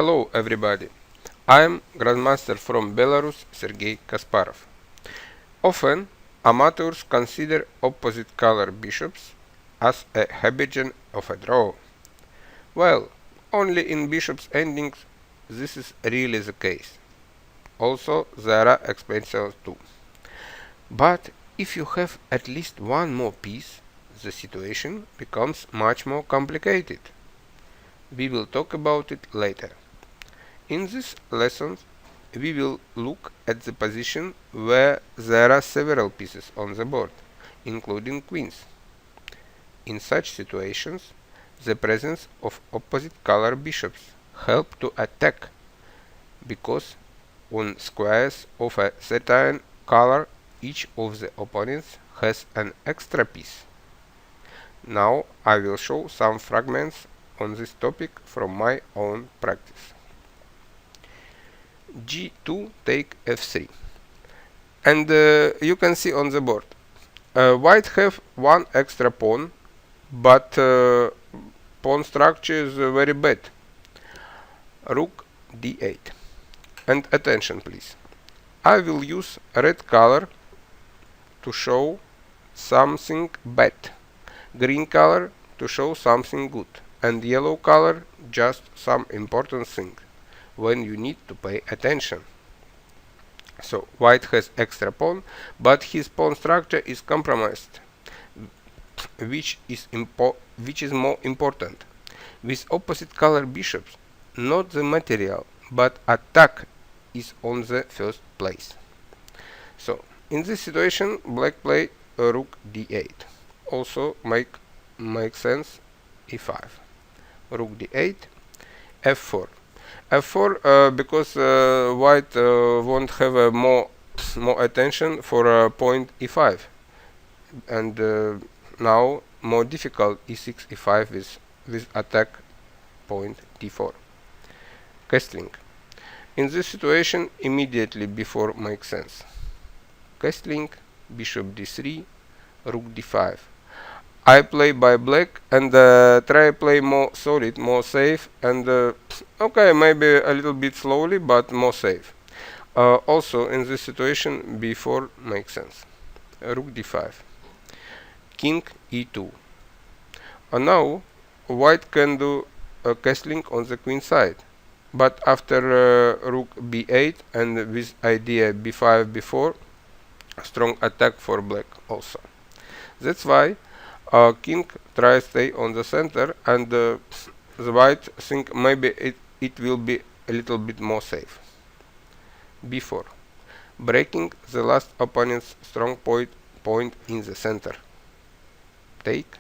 Hello everybody, I am Grandmaster from Belarus Sergey Kasparov. Often, amateurs consider opposite color bishops as a habigen of a draw. Well, only in bishops endings this is really the case. Also, there are exceptions too. But if you have at least one more piece, the situation becomes much more complicated. We will talk about it later. In this lesson, we will look at the position where there are several pieces on the board, including queens. In such situations, the presence of opposite color bishops help to attack, because on squares of a certain color, each of the opponents has an extra piece. Now I will show some fragments on this topic from my own practice. G2 take f3, and you can see on the board white have one extra pawn, but pawn structure is very bad. Rook d8, and attention please, I will use red color to show something bad, green color to show something good, and yellow color just some important thing when you need to pay attention. So white has extra pawn, but his pawn structure is compromised, which is more important. With opposite color bishops, not the material, but attack is on the first place. So in this situation, black play rook d8. Also make sense e5. Rook d8, f4. f4 because white won't have more attention for point e5, and now more difficult e6 e5 with attack point d4. Castling. In this situation, immediately before makes sense. Castling, bishop d3, rook d5. I play by black and try play more solid, more safe, and okay, maybe a little bit slowly, but more safe. Also, in this situation, b4 makes sense. Rook d5. King e2. And now, white can do a castling on the queen side, but after rook b8 and with idea b5 b4, strong attack for black also. That's why king tries stay on the center, and the white think maybe it will be a little bit more safe. b4, breaking the last opponent's strong point in the center. Take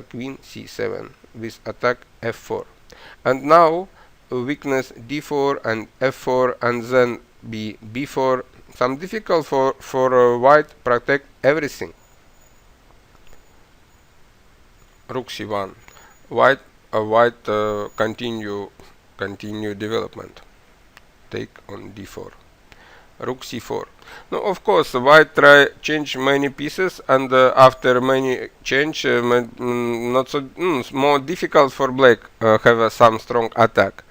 queen c7 with attack f4, and now weakness d4 and f4, and then b4. Some difficult for white protect everything. Rook c1. White continue development. Take on d4. Rook c4. Now, of course, white try change many pieces, and after many change, not so more difficult for black have some strong attack.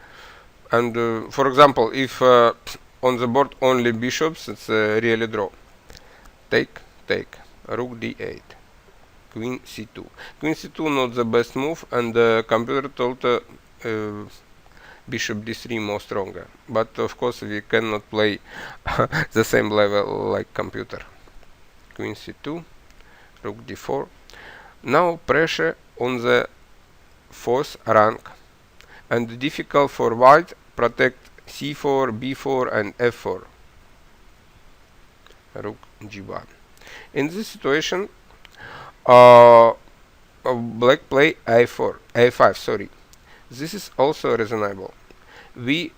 And for example, if on the board only bishops, it's really draw. Take. Rook d8. Queen c2. Queen c2 not the best move, and the computer told bishop d3 more stronger. But of course we cannot play the same level like computer. Queen c2, rook d4. Now pressure on the fourth rank, and difficult for white protect c4, b4 and f4. Rook g1. In this situation, black play a5. Sorry, this is also reasonable. We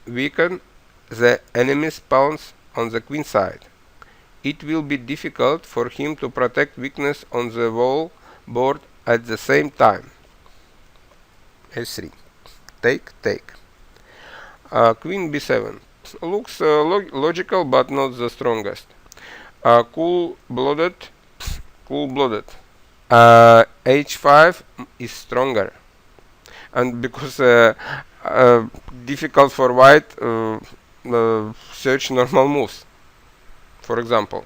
weaken the enemy's pawns on the queen side. It will be difficult for him to protect weakness on the whole board at the same time. a3. Take. Queen b7 looks logical, but not the strongest. Cool-blooded. h5 is stronger, and because uh, difficult for white search normal moves. For example,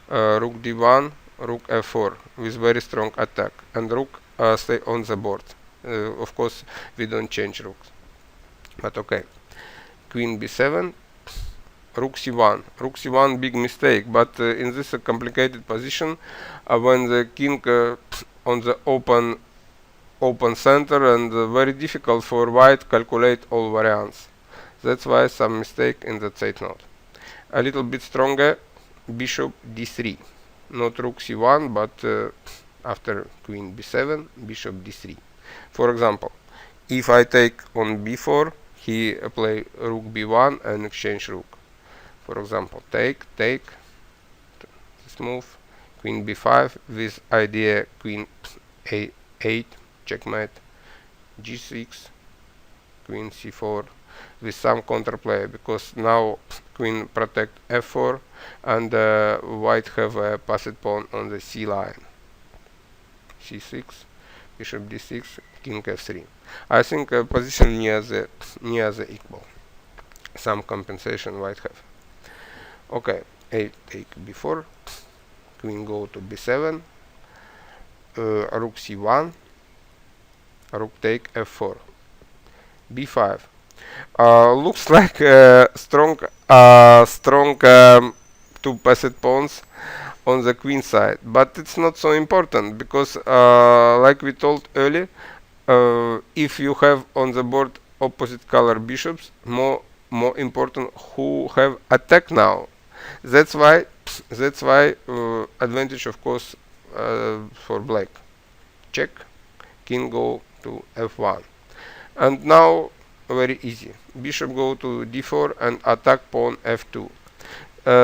rook d1, rook f4 with very strong attack, and rook stay on the board. Of course, we don't change rooks, but okay. Queen b7, rook c1. Rook c1 big mistake, but in this complicated position, when the king on the open center, and very difficult for white calculate all variants. That's why some mistake in the Zeit note. A little bit stronger, bishop d3. Not rook c1, but after queen b7, bishop d3. For example, if I take on b4, he play rook b1 and exchange rook. For example, take this move, queen b5 with idea queen a8, checkmate, g6, queen c4 with some counterplay, because now queen protect f4 and white have a passed pawn on the c line. c6, bishop d6, king f3. I think position near the equal. Some compensation white have. Okay, a take b4, queen go to b7, rook c1, rook take f4, b5. Looks like strong two passed pawns on the queen side, but it's not so important, because like we told earlier, if you have on the board opposite color bishops, more important who have attack now. That's why advantage, of course, for black. Check, king go to f1, and now very easy. Bishop go to d4 and attack pawn f2.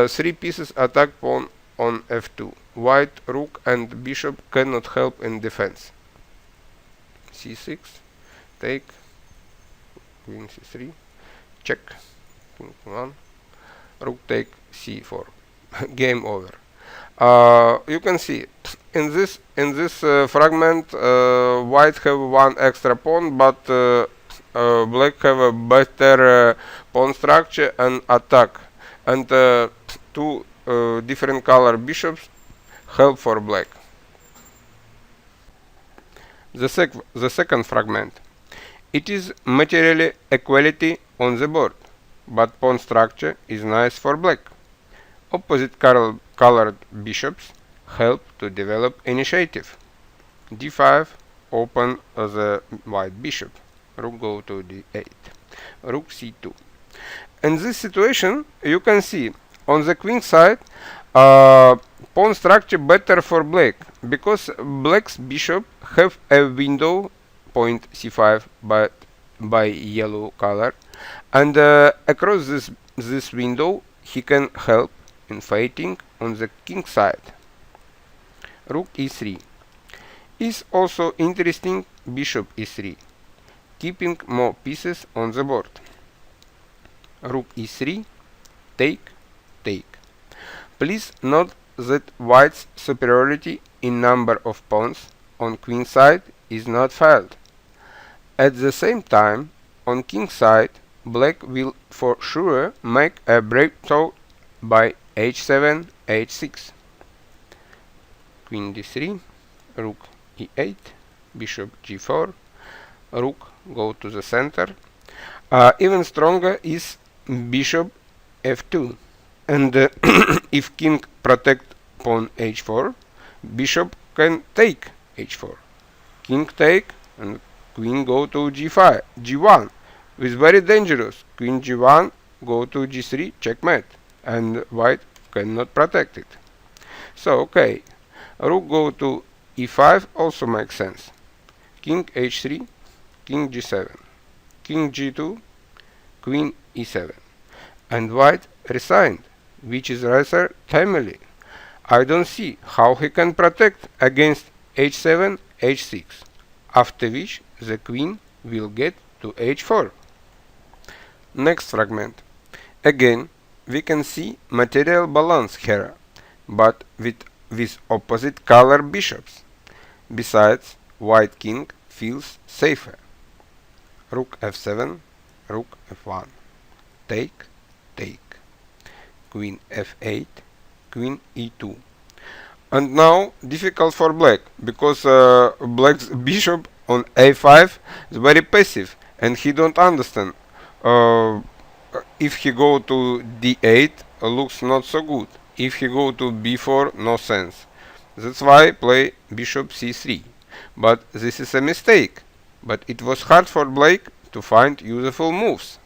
Three pieces attack pawn on f2. White rook and bishop cannot help in defense. c6, take, queen c3, check, king 1, rook take c4. Game over. You can see in this fragment, white have one extra pawn, but black have a better pawn structure and attack, and two different color bishops help for black. The second fragment. It is materially equality on the board, but pawn structure is nice for black. Opposite colored bishops help to develop initiative. d5 open the white bishop. Rook go to d8. Rook c2. In this situation, you can see on the queen side, pawn structure better for black, because black's bishop have a window point c5 by yellow color, and across this window he can help in fighting on the king side. Rook e3 is also interesting. Bishop e3, keeping more pieces on the board. Rook e3, take. Please note that white's superiority in number of pawns on queen side is not failed. At the same time, on king side, black will for sure make a breakthrough by h7, h6. Queen d3, rook e8, bishop g4, rook go to the center. Even stronger is bishop f2, and if king protect pawn h4, bishop can take h4. King take and queen go to g1 with very dangerous. Queen g1 go to g3, checkmate, and white cannot protect it. So okay, rook go to e5 also makes sense. King h3, king g7, king g2, queen e7, and white resigned, which is rather timely. I don't see how he can protect against h7, h6, after which the queen will get to h4. Next fragment. Again, we can see material balance here, but with opposite color bishops. Besides, white king feels safer. Rook f7, rook f1, take, take, queen f8, queen e2. And now difficult for black, because black's bishop on a5 is very passive and he don't understand. Uh, if he go to d8, looks not so good. If he go to b4, no sense. That's why play bishop c3. But this is a mistake. But it was hard for black to find useful moves.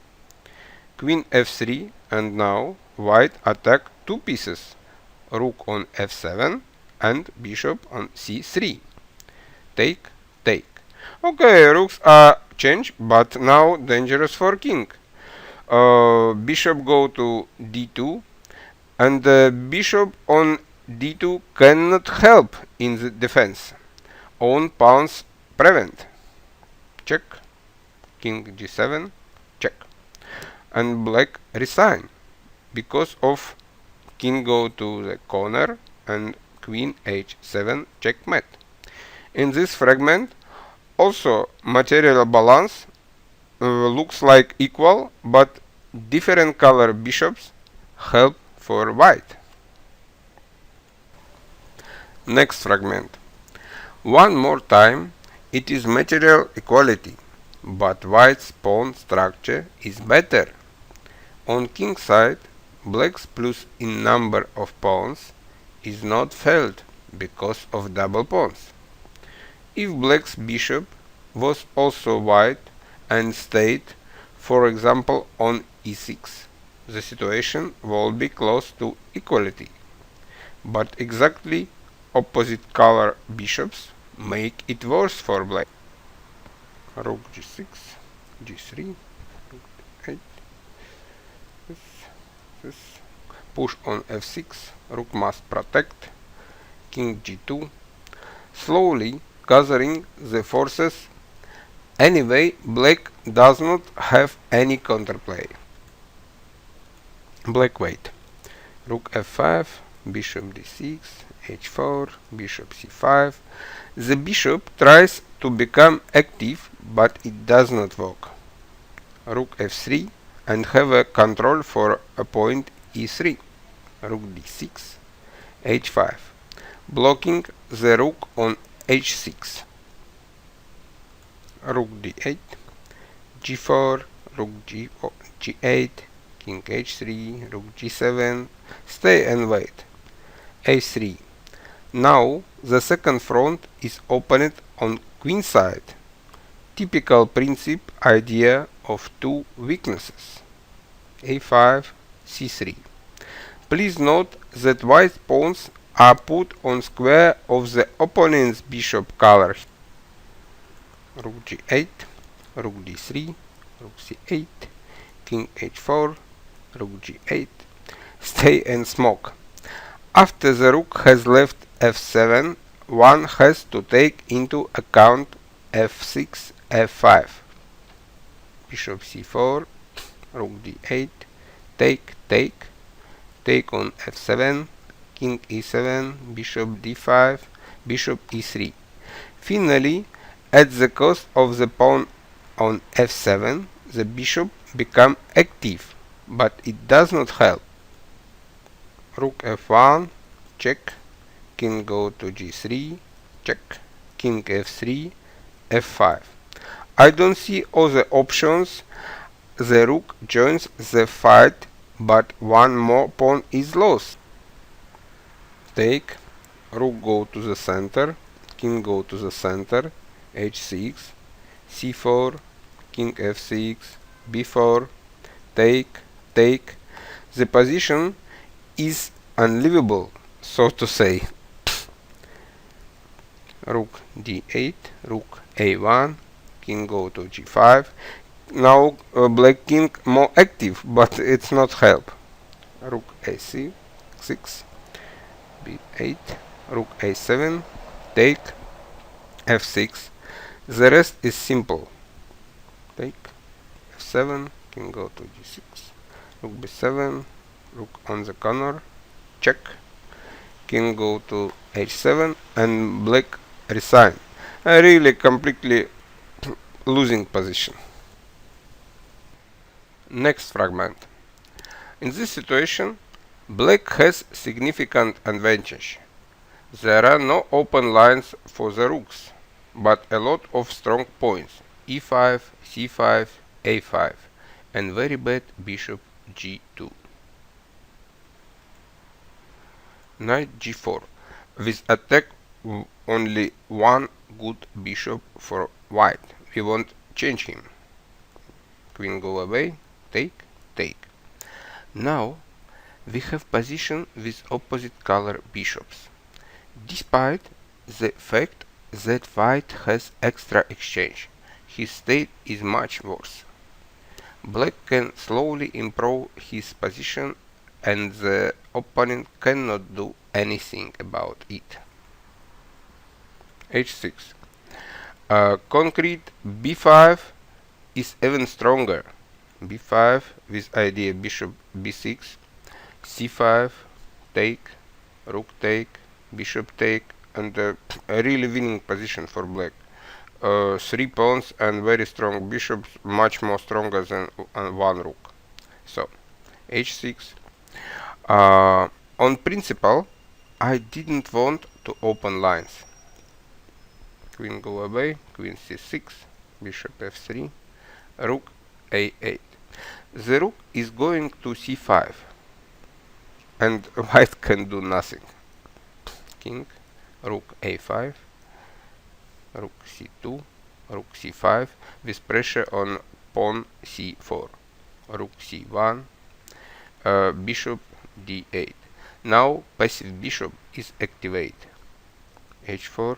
Queen f3, and now white attack two pieces. Rook on f7 and bishop on c3. Take, take. Okay, rooks are changed, but now dangerous for king. Bishop go to d2, and bishop on d2 cannot help in the defense. Own pawns prevent. Check. King g7, check. And black resign because of king go to the corner and queen h7 checkmate. In this fragment also material balance looks like equal, but different color bishops help for white. Next fragment. One more time, it is material equality, but white's pawn structure is better. On king side, black's plus in number of pawns is not felt because of double pawns. If black's bishop was also white and stayed, for example, on e6, the situation will be close to equality. But exactly opposite color bishops make it worse for black. Rook g6, g3, rook 8, this. Push on f6, rook must protect, king g2, slowly gathering the forces. Anyway, black does not have any counterplay. Black wait. Rook f5, bishop d6, h4, bishop c5. The bishop tries to become active, but it does not work. Rook f3 and have a control for a point e3. Rook d6, h5, blocking the rook on h6. Rook d8, g4, rook g8, king h3, rook g7, stay and wait. a3. Now the second front is opened on queen side. Typical principle idea of two weaknesses. a5, c3. Please note that white pawns are put on square of the opponent's bishop color. Rook g8, rook d3, rook c8, king h4, rook g8, stay and smoke. After the rook has left f7, one has to take into account f6, f5. Bishop c4, rook d8, take, take, take on f7, king e7, bishop d5, bishop e3. Finally, at the cost of the pawn on f7, the bishop becomes active, but it does not help. Rook f1, check, king go to g3, check, king f3, f5. I don't see other options. The rook joins the fight, but one more pawn is lost. Take, rook go to the center, king go to the center, h6, c4, king f6, b4, take, take. The position is unlivable, so to say. Rook d8, rook a1, king go to g5. Now black king more active, but it's not help. Rook a6, b8, rook a7, take, f6. The rest is simple. Take, f7, king go to g6, rook b7, rook on the corner, check, king go to h7, and black resign. A really completely losing position. Next fragment. In this situation, black has significant advantage. There are no open lines for the rooks, but a lot of strong points e5, c5, a5, and very bad bishop g2. Knight g4, with attack only one good bishop for white. We won't change him. Queen go away, take, take. Now we have position with opposite color bishops. Despite the fact that white has extra exchange, his state is much worse. Black can slowly improve his position and the opponent cannot do anything about it. h6. Concrete b5 is even stronger. b5 with idea bishop b6, c5, take, rook take, bishop take, and a really winning position for black. 3 pawns and very strong bishops, much more stronger than one rook. So h6. On principle, I didn't want to open lines. Queen go away, queen c6, bishop f3, rook a8. The rook is going to c5, and white can do nothing. King, rook a5, rook c2, rook c5, with pressure on pawn c4, rook c1, bishop d8. Now passive bishop is activated. h4,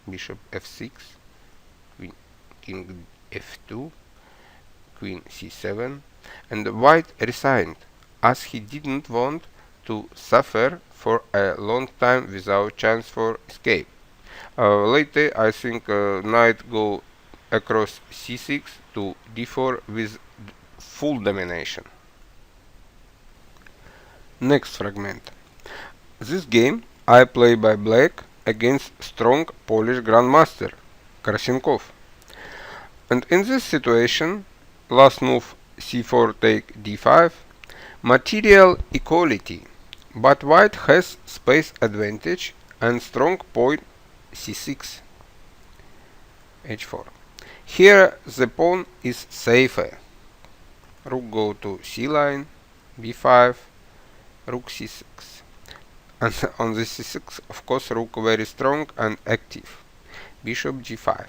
bishop f6, queen, king f2, queen c7, and white resigned, as he didn't want to suffer for a long time without chance for escape. Later, I think knight go across c6 to d4 with full domination. Next fragment. This game I play by black against strong Polish grandmaster Krasinkov. And in this situation, last move c4 take d5, material equality, but white has space advantage and strong point c6, h4. Here the pawn is safer. Rook go to c line, b5, rook c6. And on the c6, of course, rook very strong and active. Bishop g5.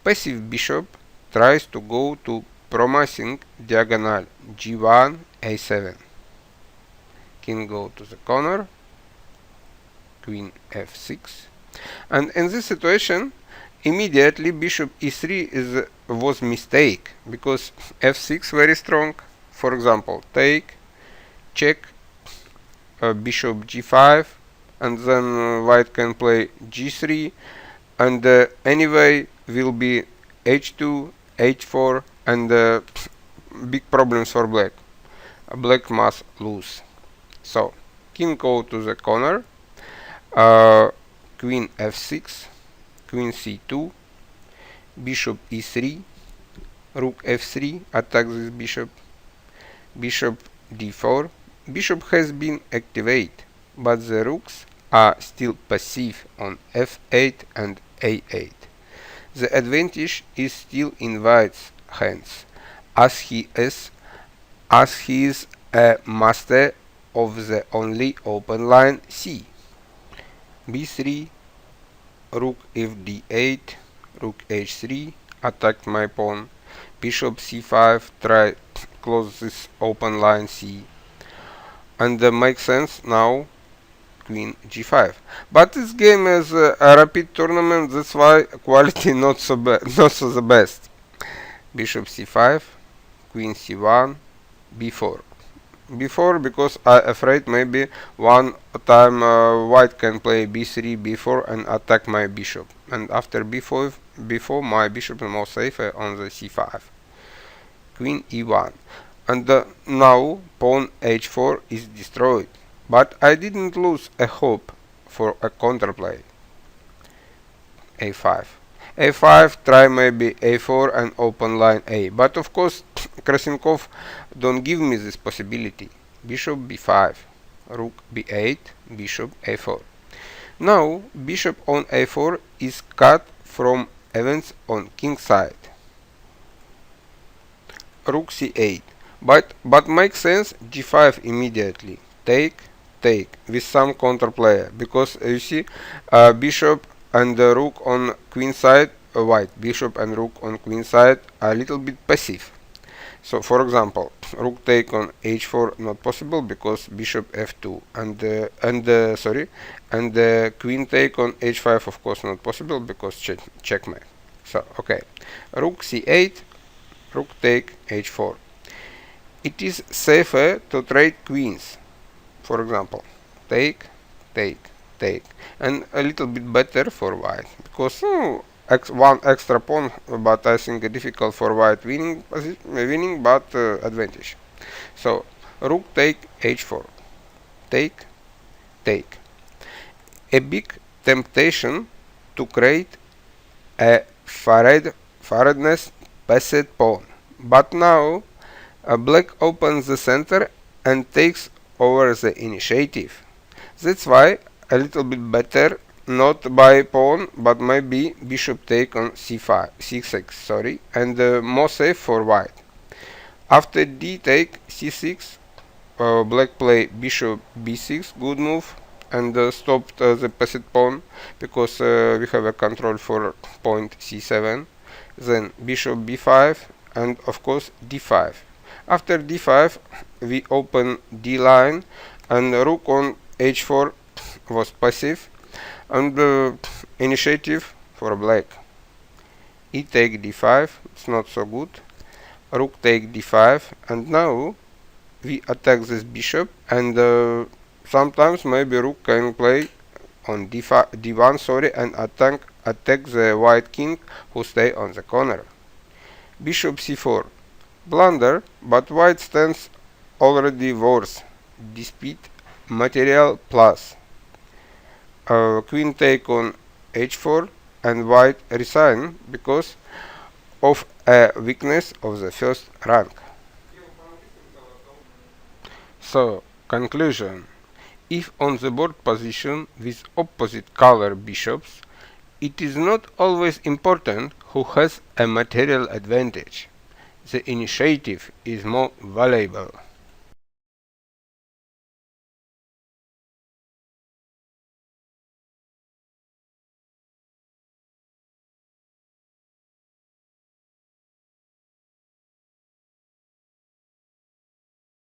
Passive bishop tries to go to promising diagonal g1, a7. King go to the corner, queen f6. And in this situation, immediately bishop e3 was mistake, because f6 very strong. For example, take, check, bishop g5, and then white can play g3, and anyway will be h2, h4, and big problems for black. Black must lose. So king go to the corner, queen f6, queen c2, bishop e3, rook f3, attack this bishop, bishop d4. Bishop has been activated, but the rooks are still passive on f8 and a8. The advantage is still in white's hands, as he is a master of the only open line c. b3, rook fd8, rook h3, attacked my pawn, bishop c5, try close this open line c, and makes sense now queen g5. But this game is a rapid tournament, that's why quality not so the best. Bishop c5, queen c1, b4. b4 because I afraid maybe one time white can play b3, b4 and attack my bishop, and after b4 my bishop is more safer on the c5. Queen e1, and now pawn h4 is destroyed, but I didn't lose a hope for a counterplay. a5, a5, try maybe a4 and open line a, but of course Krasinkov don't give me this possibility. Bishop b5, rook b8, bishop a4. Now bishop on a4 is cut from events on king side. Rook c8, but makes sense g5 immediately. Take with some counterplayer, because you see bishop and the rook on queen side, white bishop and rook on queen side are a little bit passive. So for example, rook take on h4 not possible because bishop f2, and queen take on h5 of course not possible because checkmate. So okay, rook c8, rook take h4. It is safer to trade queens. For example, take, and a little bit better for white because one extra pawn, but I think difficult for white winning, but advantage. So rook take h4, take. A big temptation to create a Faradness passed pawn, but now black opens the center and takes over the initiative. That's why a little bit better, not by pawn, but maybe bishop take on c6, and more safe for white. After d take c6, black play bishop b6, good move, and stopped the passed pawn because we have a control for point c7. Then bishop b5, and of course d5. After d5 we open d line, and rook on h4 was passive, and initiative for black. E take d5, it's not so good. Rook take d5, and now we attack this bishop, and sometimes maybe rook can play on d1 and attack the white king who stay on the corner. Bishop c4, blunder, but white stands already worse, despite material plus. Queen take on h4, and white resign because of a weakness of the first rank. So, conclusion. If on the board position with opposite color bishops, it is not always important who has a material advantage. The initiative is more valuable.